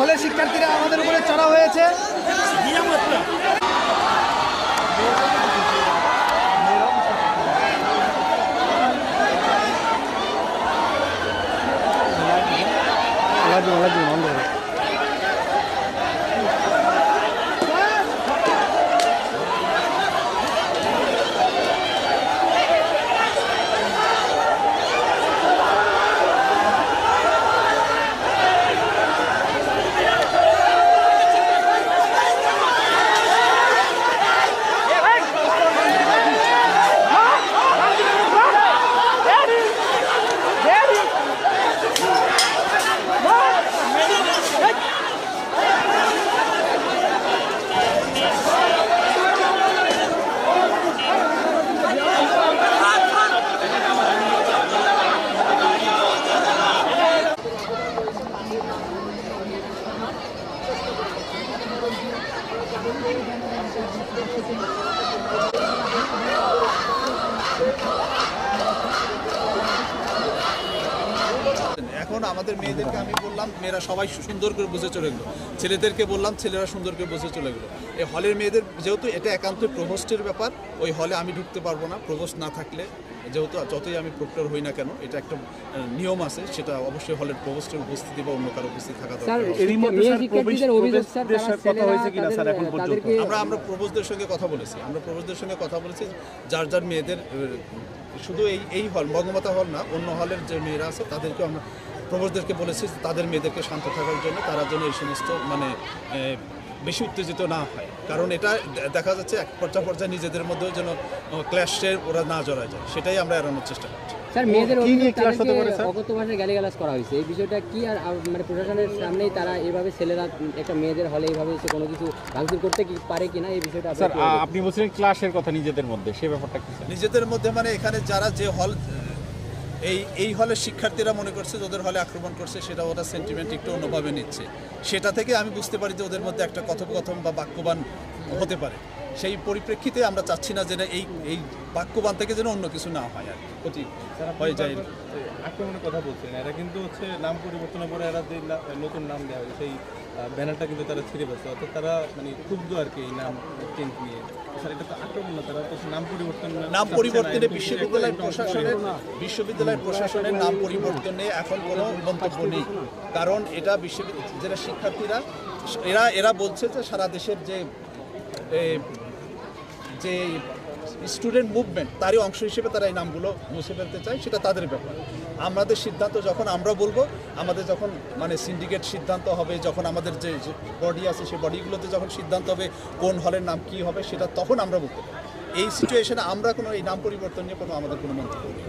হলের শিক্ষার্থীরা আমাদের উপরে চড়া হয়েছে। এখন আমাদের মেয়েদেরকে আমি বললাম মেয়েরা সবাই সুন্দর করে বুঝে চলে গেলো, ছেলেদেরকে বললাম ছেলেরা সুন্দর করে বুঝে চলে গেলো। এই হলের মেয়েদের যেহেতু এটা একান্ত প্রভোস্টের ব্যাপার, ওই হলে আমি ঢুকতে পারবো না প্রভোস্ট না থাকলে, যেহেতু যতই আমি প্রক্টর হই না কেন এটা একটা নিয়ম আছে, সেটা অবশ্যই হলের প্রভোস্টের উপস্থিতি বা অন্য কারো উপস্থিতি থাকা দরকার। আমরা প্রভোস্টদের সঙ্গে কথা বলেছি, যার যার মেয়েদের শুধু এই হল বঙ্গমাতা হল না, অন্য হলের যে মেয়েরা আছে তাদেরকে আমরা প্রভোস্টদেরকে বলেছি তাদের মেয়েদেরকে শান্ত থাকার জন্য, তারা যেন এই সমস্ত বেশি উত্তেজিত না হয়, কারণ এটা দেখা যাচ্ছে এক পর্যায়ে নিজেদের মধ্যেও যেন ক্ল্যাশে ওরা না জড়ায় যায়, সেটাই আমরা এড়ানোর চেষ্টা করছি। স্যার, মেয়েদের অগত ভাষায় গালিগালাজ করা হয়েছে, এই বিষয়টা কি আর মানে প্রশাসনের সামনেই তারা এভাবে ছেলেরা একটা মেয়েদের হলে এইভাবে এসে কোনো কিছু ভাঙচুর করতে কি পারে কিনা, এই বিষয়টা স্যার আপনি বলছিলেন ক্লাসের কথা নিজেদের মধ্যে, সেই ব্যাপারটা কি? নিজেদের মধ্যে মানে এখানে যারা যে হল এই হলের শিক্ষার্থীরা মনে করছে যে ওদের হলে আক্রমণ করছে, সেটা ওরা সেন্টিমেন্ট একটু অন্যভাবে নিচ্ছে, সেটা থেকে আমি বুঝতে পারি যে ওদের মধ্যে একটা কথোপকথন বা বাক্যবান হতে পারে। সেই পরিপ্রেক্ষিতে আমরা চাচ্ছি না যে এই বাক্যবান থেকে যেন অন্য কিছু না হয় আর ক্ষতি হয়ে যায়। আক্রমণের কথা বলছেন, এরা কিন্তু হচ্ছে নাম পরিবর্তনের পরে এরা যে নতুন নাম দেওয়া হয় সেই ব্যানারটা কিন্তু তারা ছিঁড়ে ফেলছে, অর্থাৎ তারা মানে ক্ষুব্ধ আর কি এই নাম চেঞ্জ নিয়ে। স্যার, এটা তো আক্রমণ না, তারা তো নাম পরিবর্তনে বিশ্ববিদ্যালয় প্রশাসনের নাম পরিবর্তনে এখন কোনো মন্তব্য নেই, কারণ এটা বিশ্ববিদ্যালয় যারা শিক্ষার্থীরা এরা বলছে যে সারা দেশের যে স্টুডেন্ট মুভমেন্ট তারই অংশ হিসেবে তারা এই নামগুলো মুছে ফেলতে চায়, সেটা তাদের ব্যাপার। আমাদের সিদ্ধান্ত যখন আমরা বলবো, আমাদের যখন মানে সিন্ডিকেট সিদ্ধান্ত হবে, যখন আমাদের যে বডি আছে সেই বডিগুলোতে যখন সিদ্ধান্ত হবে কোন হলের নাম কী হবে, সেটা তখন আমরা বলতে পারি। এই সিচুয়েশনে আমরা কোনো এই নাম পরিবর্তন নিয়ে আমাদের কোনো মন্তব্য নেই।